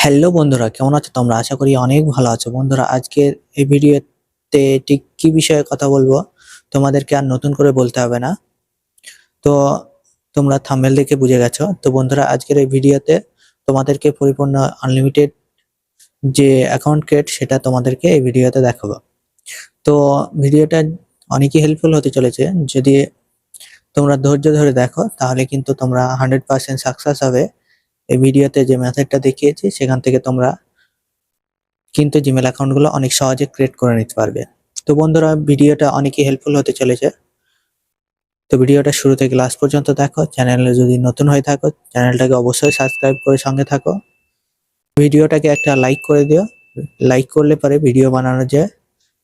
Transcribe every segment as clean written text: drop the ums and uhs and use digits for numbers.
Hello বন্ধুরা, কেমন আছো তোমরা? আশা করি অনেক ভালো আছো। বন্ধুরা, আজকের এই ভিডিওতে ঠিক কি বিষয়ে কথা বলবো তোমাদেরকে আর নতুন করে বলতে হবে না। তো তোমরা থাম্বনেল দেখে বুঝে গেছো। তো বন্ধুরা, আজকের এই ভিডিওতে তোমাদেরকে পরিপূর্ণ আনলিমিটেড যে অ্যাকাউন্ট ক্রিয়েট সেটা তোমাদেরকে এই ভিডিওতে দেখাবো। তো ভিডিওটা অনেকই হেল্পফুল হতে চলেছে। যদি তোমরা ধৈর্য ধরে দেখো তাহলে কিন্তু তোমরা 100% সাকসেস হবে। এই ভিডিওতে যে মেথডটা দেখিয়েছি সেখান থেকে তোমরা কিন্তু জিমেল অ্যাকাউন্টগুলো অনেক সহজে ক্রিয়েট করে নিতে পারবে। তো বন্ধুরা, ভিডিওটা অনেকই হেল্পফুল হতে চলেছে। তো ভিডিওটা শুরু থেকে লাস্ট পর্যন্ত দেখো। চ্যানেলে যদি নতুন হয়ে থাকো চ্যানেলটাকে অবশ্যই সাবস্ক্রাইব করে সঙ্গে থাকো। ভিডিওটাকে একটা লাইক করে দিও। লাইক করলে পরে ভিডিও বানানোর যে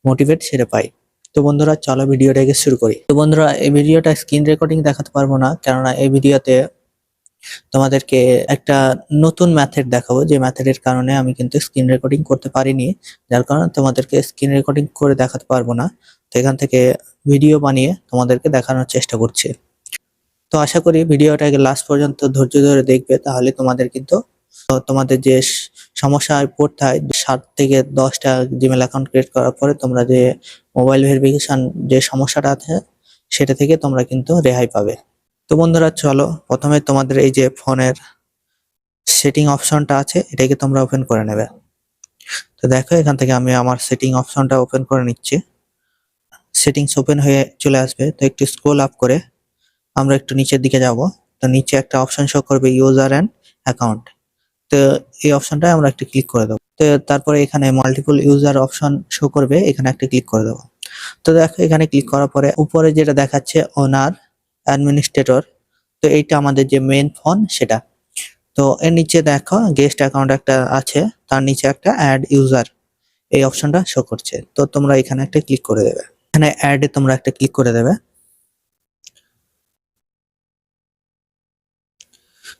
মোটিভেট সেটা পাই। তো বন্ধুরা, চলো ভিডিওটাকে শুরু করি। তো বন্ধুরা, এই ভিডিওটা স্ক্রিন রেকর্ডিং দেখাতে পারবো না, কেননা এই ভিডিওতে তোমাদেরকে একটা নতুন মেথড দেখাবো, যে মেথডের কারণে আমি কিন্তু স্ক্রিন রেকর্ডিং করতে পারিনি, যার কারণে তোমাদেরকে স্ক্রিন রেকর্ডিং করে দেখাতে পারবো না। তো এখান থেকে ভিডিও বানিয়ে তোমাদেরকে দেখানোর চেষ্টা করছি। তো আশা করি ভিডিওটাকে লাস্ট পর্যন্ত ধৈর্য ধরে দেখবে, তাহলে তোমাদের কিন্তু তোমাদের যে সমস্যায় পড়তে হয় 7 থেকে 10টা জিমেল অ্যাকাউন্ট ক্রিয়েট করার পরে তোমরা যে মোবাইল ভেরিফিকেশন যে সমস্যাটা আছে সেটা থেকে তোমরা কিন্তু রেহাই পাবে। তো বন্ধুরা, চলো প্রথমে তোমাদের এই যে ফোনের সেটিং অপশনটা আছে এটাকে তোমরা ওপেন করে নেবে। তো দেখো, এখান থেকে আমি আমার সেটিং অপশনটা ওপেন করে নিচ্ছি। সেটিংস ওপেন হয়ে চলে আসবে। তো একটু স্ক্রল আপ করে আমরা একটু নিচের দিকে যাব। তো নিচে একটা অপশন শো করবে ইউজার অ্যান্ড অ্যাকাউন্ট। তো এই অপশনটা আমরা একটা ক্লিক করে দেবো। তো তারপরে এখানে মাল্টিপল ইউজার অপশন শো করবে, এখানে একটা ক্লিক করে দেবো। তো দেখো, এখানে ক্লিক করার পরে উপরে যেটা দেখাচ্ছে ওনার অ্যাডমিনিস্ট্রেটর, তো এইটা আমাদের যে মেইন ফোন সেটা। তো এর নিচে দেখো গেস্ট অ্যাকাউন্ট একটা আছে, তার নিচে একটা অ্যাড ইউজার এই অপশনটা শো করছে। তো তোমরা এখানে একটা ক্লিক করে দেবে। এখানে অ্যাড এ তোমরা একটা ক্লিক করে দেবে।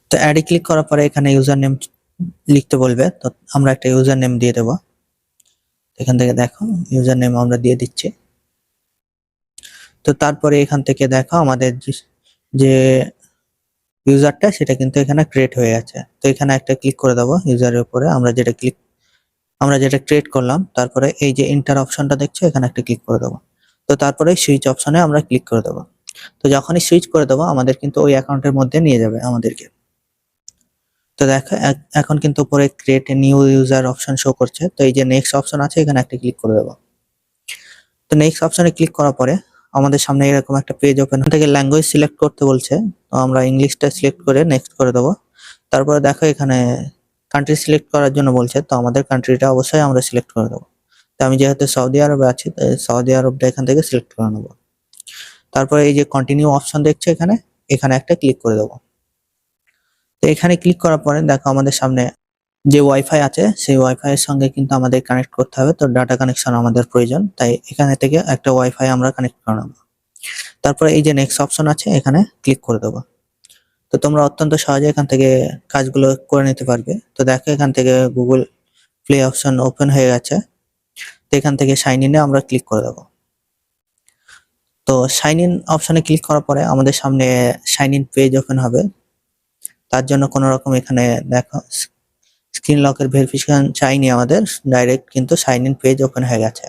তো অ্যাড এ ক্লিক করার পরে এখানে ইউজার নেম লিখতে বলবে, তো আমরা একটা ইউজার নেম দিয়ে দেবো। এখান থেকে দেখো ইউজার নেম আমরা দিয়ে দিচ্ছি। তো তারপরে এখান থেকে দেখো আমাদের যে ইউজারটা সেটা কিন্তু এখানে ক্রিয়েট হয়ে গেছে। তো এখানে একটা ক্লিক করে দেবো ইউজারের উপরে, আমরা যেটা ক্রিয়েট করলাম। তারপরে এই যে এন্টার অপশনটা দেখছো এখানে একটা ক্লিক করে দেবো। তো তারপরে সুইচ অপশনে আমরা ক্লিক করে দেবো। তো যখনই সুইচ করে দেবো আমাদের কিন্তু ওই অ্যাকাউন্টের মধ্যে নিয়ে যাবে আমাদেরকে। তো দেখো এখন কিন্তু উপরে create a new user option show করছে। তো এই যে নেক্সট অপশন আছে এখানে একটা ক্লিক করে দেবো। তো নেক্সট অপশনে ক্লিক করার পরে আমাদের সামনে এরকম একটা পেজ ওপেন থেকে ল্যাঙ্গুয়েজ সিলেক্ট করতে বলছে। তো আমরা ইংলিশটা সিলেক্ট করে নেক্সট করে দেবো। তারপরে দেখো এখানে কান্ট্রি সিলেক্ট করার জন্য বলছে, তো আমাদের কান্ট্রিটা অবশ্যই আমরা সিলেক্ট করে দেবো। তো আমি যেহেতু সৌদি আরবে আছি তো সৌদি আরবটা এখান থেকে সিলেক্ট করে নেবো। তারপরে এই যে কন্টিনিউ অপশন দেখছো এখানে, এখানে একটা ক্লিক করে দেবো। তো এখানে ক্লিক করার পরে দেখো আমাদের সামনে যে ওয়াইফাই আছে সেই ওয়াইফাই এর সঙ্গে কিন্তু আমাদের কানেক্ট করতে হবে। তো ডাটা কানেকশন আমাদের প্রয়োজন, তাই এখানে থেকে একটা ওয়াইফাই আমরা কানেক্ট করে নেবো। তারপরে এই যে নেক্সট অপশন আছে এখানে ক্লিক করে দেবো। তো তোমরা অত্যন্ত সহজে এখান থেকে কাজগুলো করে নিতে পারবে। তো দেখো এখান থেকে গুগল প্লে অপশন ওপেন হয়ে গেছে। তো এখান থেকে সাইন ইনে আমরা ক্লিক করে দেবো। তো সাইন ইন অপশনে ক্লিক করার পরে আমাদের সামনে সাইন ইন পেজ ওপেন হবে। তার জন্য কোনো রকম এখানে দেখো স্ক্রিন লকের ভেরিফিকেশন চাইনি আমাদের, ডাইরেক্ট কিন্তু সাইন ইন পেজ ওপেন হয়ে গেছে।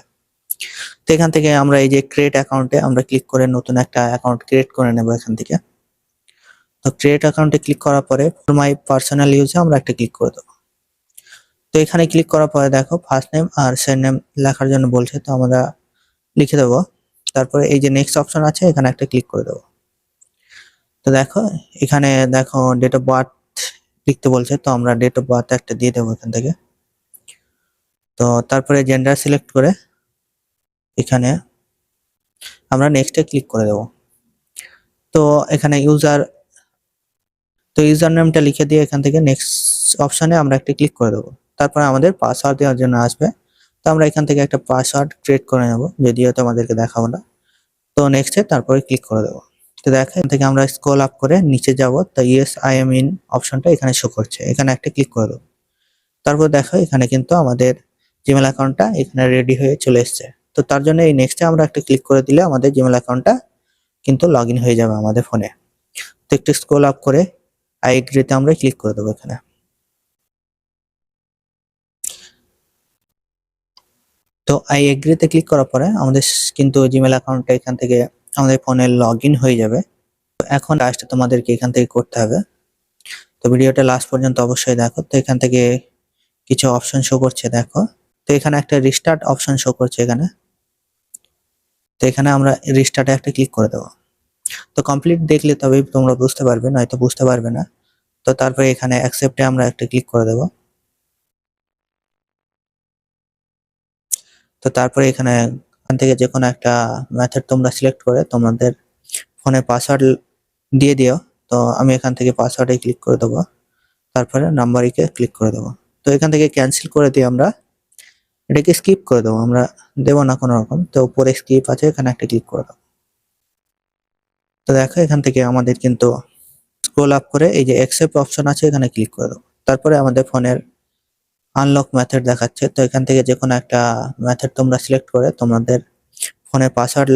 তো এখান থেকে আমরা এই যে ক্রিয়েট অ্যাকাউন্টে আমরা ক্লিক করে নতুন একটা অ্যাকাউন্ট ক্রিয়েট করে নেব এখান থেকে। তো ক্রিয়েট অ্যাকাউন্টে ক্লিক করার পরে মাই পার্সোনাল ইউজে আমরা একটা ক্লিক করে দেবো। তো এখানে ক্লিক করার পরে দেখো ফার্স্ট নেম আর সেকেন্ড নেম লেখার জন্য বলছে, তো আমরা লিখে দেবো। তারপরে এই যে নেক্সট অপশন আছে এখানে একটা ক্লিক করে দেবো। তো দেখো এখানে দেখো ডেট অফ বার্থ লিখতে বলছে, তো আমরা ডেট অফ বার্থ একটা দিয়ে দেবো এখান থেকে। তো তারপরে জেন্ডার সিলেক্ট করে এখানে আমরা নেক্সটে ক্লিক করে দেবো। তো এখানে ইউজার নেমটা লিখে দিয়ে এখান থেকে নেক্সট অপশনে আমরা একটা ক্লিক করে দেবো। তারপরে আমাদের পাসওয়ার্ড দেওয়ার জন্য আসবে। তো আমরা এখান থেকে একটা পাসওয়ার্ড ক্রিয়েট করে নেব, যদিও তোমাদেরকে দেখাবো না। তো নেক্সটে তারপরে ক্লিক করে দেবো। তো দেখো এখান থেকে আমরা স্ক্রল আপ করে নিচে যাব। তো ইয়েস আই এম ইন অপশনটা এখানে শো করছে, এখানে একটা ক্লিক করে দেবো। তারপর দেখো এখানে কিন্তু আমাদের জিমেল অ্যাকাউন্টটা এখানে রেডি হয়ে চলে এসছে। তো তার জন্য এই নেক্সটে আমরা একটা ক্লিক করে দিলে আমাদের জিমেল অ্যাকাউন্টটা কিন্তু লগ ইন হয়ে যাবে আমাদের ফোনে। তো একটু স্ক্রল আপ করে আই এগ্রিতে আমরা ক্লিক করে দেবো এখানে। তো আই এগ্রিতে ক্লিক করার পরে আমাদের কিন্তু জিমেল অ্যাকাউন্টটা এখান থেকে আমাদের ফোনে লগ ইন হয়ে যাবে। তো এখন কাজটা তোমাদেরকে এখান থেকে করতে হবে। তো ভিডিওটা লাস্ট পর্যন্ত অবশ্যই দেখো। তো এখান থেকে কিছু অপশন শো করছে, দেখো। তো এখানে একটা রিস্টার্ট অপশন শো করছে এখানে। তো এখানে আমরা রিস্টার্টে একটা ক্লিক করে দেবো। তো কমপ্লিট দেখলে তবেই তোমরা বুঝতে পারবে, নয়তো বুঝতে পারবে না। তো তারপরে এখানে অ্যাকসেপ্টে আমরা একটা ক্লিক করে দেবো। তো তারপরে এখান থেকে যে কোনো একটা মেথড তোমরা সিলেক্ট করে তোমাদের ফোনে পাসওয়ার্ড দিয়ে দিও। তো আমি এখান থেকে পাসওয়ার্ডে ক্লিক করে দেবো, তারপরে নাম্বারিকে ক্লিক করে দেবো। তো এখান থেকে ক্যান্সেল করে দিয়ে আমরা এটাকে স্কিপ করে দেবো, আমরা দেবো না কোনো রকম। তো উপরে স্কিপ আছে, এখানে একটা ক্লিক করে দেবো। তো দেখো এখান থেকে আমাদের কিন্তু স্ক্রল আপ করে এই যে অ্যাকসেপ্ট অপশন আছে, এখানে ক্লিক করে দেবো। তারপরে আমাদের ফোনের আনলক মেথড দেখাচ্ছে। তো এখান থেকে যে কোনো একটা মেথড তোমরা সিলেক্ট করে তোমাদের ফোনের পাসওয়ার্ড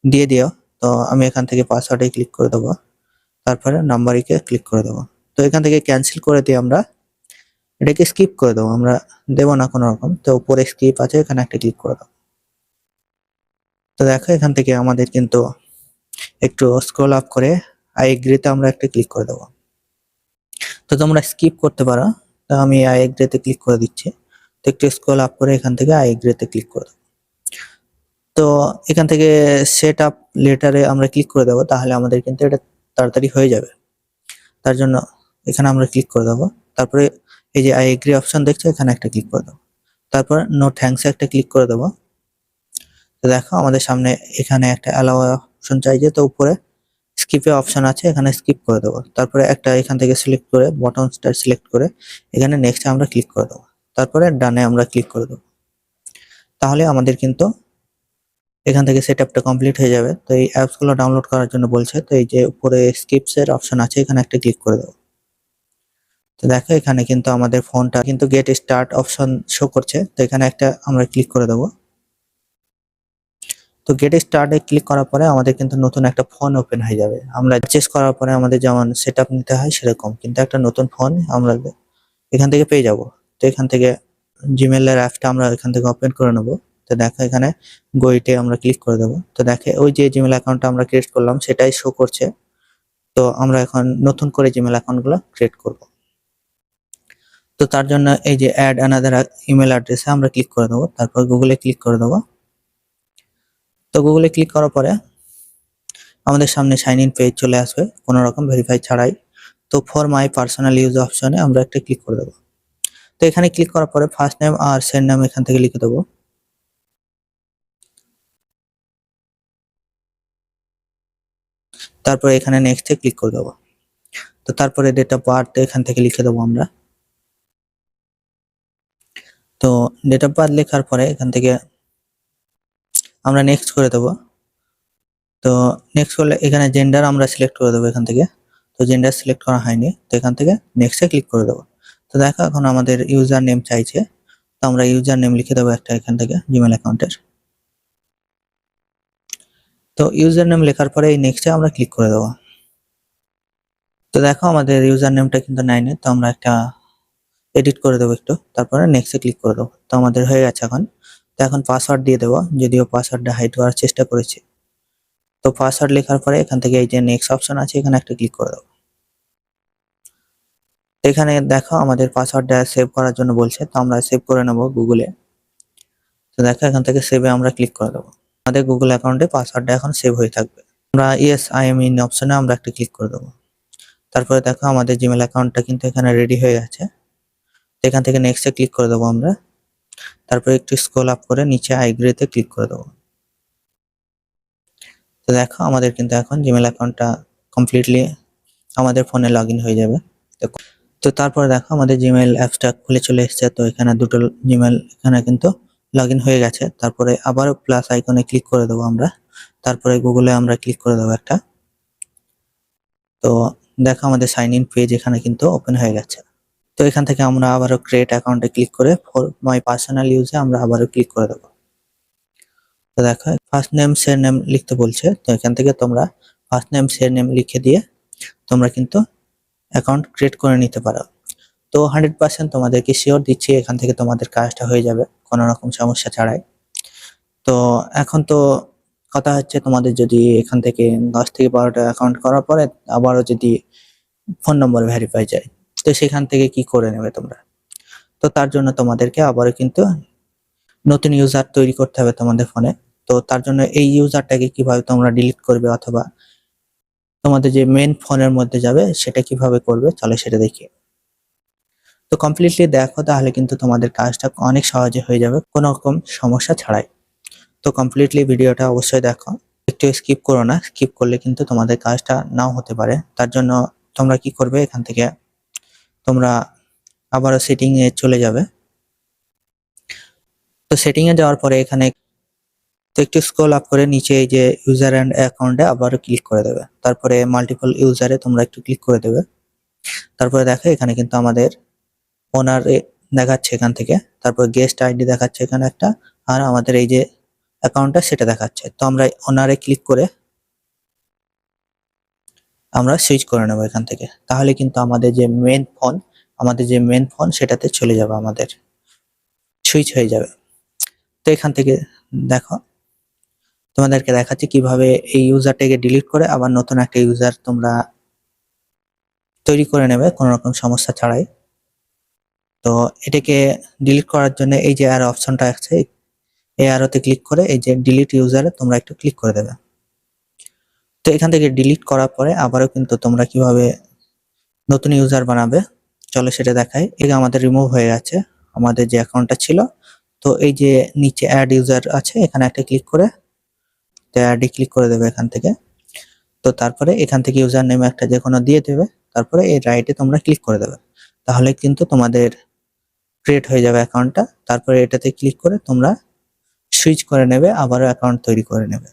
দিয়ে দিও। তো আমি এখান থেকে পাসওয়ার্ডে ক্লিক করে দেবো, তারপরে নাম্বারিকে ক্লিক করে দেবো। তো এখান থেকে ক্যান্সেল করে দিয়ে আমরা এটাকে স্কিপ করে দেবো, আমরা দেবো না কোনো রকম। তো উপরে স্কিপ আছে, এখানে একটা ক্লিক করে দেবো। তো দেখো এখান থেকে আমাদের কিন্তু একটু স্ক্রল আপ করে আই এগ্রিতে আমরা একটা ক্লিক করে দেবো। তো তোমরা স্কিপ করতে পারো। তো আমি আই এগ্রিতে ক্লিক করে দিচ্ছি। তো একটু স্ক্রল আপ করে এখান থেকে আই এগ্রিতে ক্লিক করে দেবো। তো এখান থেকে সেট আপ লেটারে আমরা ক্লিক করে দেবো, তাহলে আমাদের কিন্তু এটা তাড়াতাড়ি হয়ে যাবে। তার জন্য এখানে আমরা ক্লিক করে দেবো। তারপরে এই যে আই এগ্রি অপশন দেখছো, এখানে একটা ক্লিক করে দেবো। তারপর নো থ্যাঙ্কস একটা ক্লিক করে দেবো। তো দেখো আমাদের সামনে এখানে একটা অ্যালাউ অপশন চাইছে, তো উপরে স্কিপে অপশন আছে, এখানে স্কিপ করে দেবো। তারপরে একটা এখান থেকে সিলেক্ট করে বটনসটা সিলেক্ট করে এখানে নেক্সট আমরা ক্লিক করে দেবো। তারপরে ডানে আমরা ক্লিক করে দেবো। তাহলে আমাদের কিন্তু এখান থেকে সেটআপটা কমপ্লিট হয়ে যাবে। তো এই অ্যাপসগুলো ডাউনলোড করার জন্য বলছে, তো এই যে উপরে স্কিপস এর অপশন আছে, এখানে একটা ক্লিক করে দেবো। তো দেখো এখানে কিন্তু আমাদের ফোনটা কিন্তু গেট স্টার্ট অপশন শো করছে। তো এখানে একটা আমরা ক্লিক করে দেবো। তো গেট স্টার্টে ক্লিক করার পরে আমাদের কিন্তু নতুন একটা ফোন ওপেন হয়ে যাবে। আমরা পারচেজ করার পরে আমাদের যেমন সেটআপ নিতে হয় সেরকম, কিন্তু একটা নতুন ফোন আমরা এখান থেকে পেয়ে যাব। তো এখান থেকে জিমেলের অ্যাপটা আমরা এখান থেকে ওপেন করে নেব। তো দেখো এখানে গোইটে আমরা ক্লিক করে দেবো। তো দেখে ওই যে জিমেল অ্যাকাউন্টটা আমরা ক্রিয়েট করলাম সেটাই শো করছে। তো আমরা এখন নতুন করে জিমেল অ্যাকাউন্টগুলো ক্রিয়েট করব। তো তার জন্য এই যে অ্যাড অ্যানাদার ইমেল অ্যাড্রেসে আমরা ক্লিক করে দেবো, তারপর গুগলে ক্লিক করে দেবো। তো গুগলে ক্লিক করার পরে আমাদের সামনে সাইন ইন পেজ চলে আসবে কোনো রকম ভেরিফাই ছাড়াই। তো ফর মাই পার্সোনাল ইউজ অপশনে আমরা একটা ক্লিক করে দেবো। তো এখানে ক্লিক করার পরে ফার্স্ট নেম আর সেন্ড নেম এখান থেকে লিখে দেবো। তারপরে এখানে নেক্সটে ক্লিক করে দেবো। তো তারপরে ডেট অফ বার্থ এখান থেকে লিখে দেবো আমরা। তো ডেট অফ বার্থ লেখার পরে এখান থেকে আমরা নেক্সট করে দেবো। তো নেক্সট করলে এখানে জেন্ডার আমরা সিলেক্ট করে দেবো এখান থেকে। তো জেন্ডার সিলেক্ট করা হয়নি, তো এখান থেকে নেক্সটে ক্লিক করে দেবো। তো দেখো এখন আমাদের ইউজার নেম চাইছে। তো আমরা ইউজার নেম লিখে দেবো একটা এখান থেকে জিমেল অ্যাকাউন্টের। তো ইউজার নেম লেখার পরে এই নেক্সটে আমরা ক্লিক করে দেবো। তো দেখো আমাদের ইউজার নেমটা কিন্তু নেয়নি, তো আমরা একটা এডিট করে দেবো একটু, তারপরে নেক্সটে ক্লিক করে দেবো। তো আমাদের হয়ে গেছে এখন। তো এখন পাসওয়ার্ড দিয়ে দেবো, যদিও পাসওয়ার্ডটা হাইড করার চেষ্টা করেছি। তো পাসওয়ার্ড লেখার পরে এখান থেকে এই যে নেক্সট অপশন আছে, এখানে একটা ক্লিক করে দেবো। এখানে দেখো আমাদের পাসওয়ার্ডটা সেভ করার জন্য বলছে, তো আমরা সেভ করে নেব গুগলে। তো দেখো এখান থেকে সেভে আমরা ক্লিক করে দেবো। আমাদের গুগল অ্যাকাউন্টে পাসওয়ার্ডটা এখন সেভ হয়ে থাকবে। আমরা ইয়েস আই এম ইন অপশনে আমরা একটা ক্লিক করে দেবো। তারপরে দেখো আমাদের জিমেল অ্যাকাউন্টটা কিন্তু এখানে রেডি হয়ে গেছে। এখান থেকে নেক্সটে ক্লিক করে দেবো আমরা। তারপরে একটু স্ক্রল আপ করে নিচে আই এগ্রিতে ক্লিক করে দেবো। তো দেখো আমাদের কিন্তু এখন জিমেল অ্যাকাউন্টটা কমপ্লিটলি আমাদের ফোনে লগ ইন হয়ে যাবে। তো তারপরে দেখো আমাদের জিমেল অ্যাপসটা খুলে চলে এসেছে। তো এখানে দুটো জিমেল এখানে কিন্তু লগ ইন হয়ে গেছে। তারপরে আবারও প্লাস আইকনে ক্লিক করে দেবো আমরা। তারপরে গুগলে আমরা ক্লিক করে দেবো একটা। তো দেখো আমাদের সাইন ইন পেজ এখানে কিন্তু ওপেন হয়ে গেছে। তো এখান থেকে আমরা আবারও ক্রিয়েট অ্যাকাউন্টে ক্লিক করে ফর মাই পার্সোনাল ইউজে আমরা আবারও ক্লিক করে দেবো। তো দেখো ফার্স্ট নেম শেয়ার নেম লিখতে বলছে। তো এখান থেকে তোমরা ফার্স্ট নেম শেয়ার নেম লিখে দিয়ে তোমরা কিন্তু অ্যাকাউন্ট ক্রিয়েট করে নিতে পারো। তো 100% তোমাদেরকে শিওর দিচ্ছি এখান থেকে তোমাদের কাজটা হয়ে যাবে কোনো রকম সমস্যা ছাড়াই। তো এখন তো কথা হচ্ছে, তোমাদের যদি এখান থেকে 10 থেকে 12টা অ্যাকাউন্ট করার পরে আবারও যদি ফোন নম্বর ভেরিফাই যায়, তো সেখান থেকে কি করে নেবে তোমরা? তো তার জন্য তোমাদেরকে আবারও কিন্তু নতুন ইউজার তৈরি করতে হবে তোমাদের ফোনে। তো তার জন্য এই ইউজারটাকে কিভাবে তোমরা ডিলিট করবে অথবা তোমাদের যে মেন ফোনের মধ্যে যাবে সেটা কিভাবে করবে, চলো সেটা দেখি। তো কমপ্লিটলি দেখো, তাহলে কিন্তু তোমাদের কাজটা অনেক সহজে হয়ে যাবে কোনো রকম সমস্যা ছাড়াই। তো কমপ্লিটলি ভিডিওটা অবশ্যই দেখো, একটু স্কিপ করো না, স্কিপ করলে কিন্তু তোমাদের কাজটা নাও হতে পারে। তার জন্য তোমরা কি করবে, এখান থেকে তোমরা আবারও সেটিং এ চলে যাবে। তো সেটিং এ যাওয়ার পরে এখানে তো একটু স্ক্রল আপ করে নিচে এই যে ইউজার এন্ড অ্যাকাউন্টে আবারও ক্লিক করে দেবে। তারপরে মাল্টিপল ইউজারে তোমরা একটু ক্লিক করে দেবে। তারপরে দেখো এখানে কিন্তু আমাদের ওনার দেখাচ্ছে এখান থেকে, তারপর গেস্ট আইডি দেখাচ্ছে এখানে একটা, আর আমাদের এই যে অ্যাকাউন্টটা সেটা দেখাচ্ছে। তো আমরা ওনারে ক্লিক করে আমরা সুইচ করে নেবো এখান থেকে, তাহলে কিন্তু আমাদের যে মেন ফোন সেটাতে চলে যাবে, আমাদের সুইচ হয়ে যাবে। তো এখান থেকে দেখো তোমাদেরকে দেখাচ্ছি কিভাবে এই ইউজারটাকে ডিলিট করে আবার নতুন একটা ইউজার তোমরা তৈরি করে নেবে কোনো রকম সমস্যা ছাড়াই। তো এটাকে ডিলিট করার জন্য এই যে অ্যারো অপশনটা আছে, এই অ্যারোতে ক্লিক করে এই যে ডিলিট ইউজারে তোমরা একটু ক্লিক করে দেবে। তো এখান থেকে ডিলিট করার পরে আবারও কিন্তু তোমরা কিভাবে নতুন ইউজার বানাবে চলো সেটা দেখাই। এই আমাদের রিমুভ হয়ে গেছে আমাদের যে অ্যাকাউন্টটা ছিল। তো এই যে নিচে অ্যাড ইউজার আছে, এখানে একটা ক্লিক করে অ্যাডে ক্লিক করে দেবে এখান থেকে। তো তারপরে এখান থেকে ইউজার নেম একটা যে কোনো দিয়ে দেবে, তারপরে এই রাইটে তোমরা ক্লিক করে দেবে, তাহলে কিন্তু তোমাদের ক্রিয়েট হয়ে যাবে অ্যাকাউন্টটা। তারপরে এটাতে ক্লিক করে তোমরা সুইচ করে নেবে, আবারও অ্যাকাউন্ট তৈরি করে নেবে।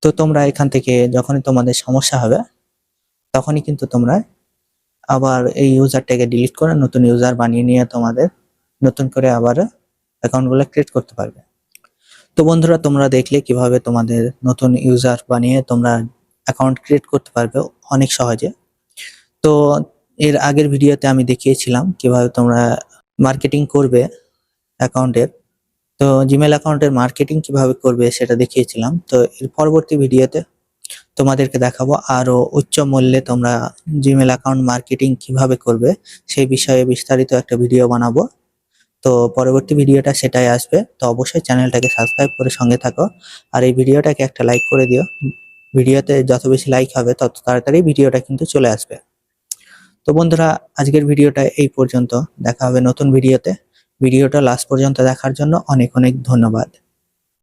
তো তোমরা এখান থেকে যখনই তোমাদের সমস্যা হবে তখনই কিন্তু তোমরা আবার এই ইউজারটাকে ডিলিট করে নতুন ইউজার বানিয়ে নিয়ে তোমাদের নতুন করে আবার অ্যাকাউন্টগুলো ক্রিয়েট করতে পারবে। তো বন্ধুরা, তোমরা দেখলে কিভাবে তোমাদের নতুন ইউজার বানিয়ে তোমরা অ্যাকাউন্ট ক্রিয়েট করতে পারবে অনেক সহজে। তো এর আগের ভিডিওতে আমি দেখিয়েছিলাম কিভাবে তোমরা মার্কেটিং করবে অ্যাকাউন্টের। তো জিমেল অ্যাকাউন্টের মার্কেটিং কিভাবে করবে সেটা দেখিয়েছিলাম। তো এর পরবর্তী ভিডিওতে তোমাদেরকে দেখাবো আরো উচ্চ মূল্যে তোমরা জিমেল অ্যাকাউন্ট মার্কেটিং কিভাবে করবে সেই বিষয়ে বিস্তারিত একটা ভিডিও বানাবো। তো পরবর্তী ভিডিওটা সেটাই আসবে। তো অবশ্যই চ্যানেলটাকে সাবস্ক্রাইব করে সঙ্গে থাকো, আর এই ভিডিওটাকে একটা লাইক করে দিও। ভিডিওতে যত বেশি লাইক হবে তত তাড়াতাড়ি ভিডিওটা কিন্তু চলে আসবে। তো বন্ধুরা, আজকের ভিডিওটা এই পর্যন্ত, দেখা হবে নতুন ভিডিওতে। ভিডিওটা লাস্ট পর্যন্ত দেখার জন্য অনেক অনেক ধন্যবাদ।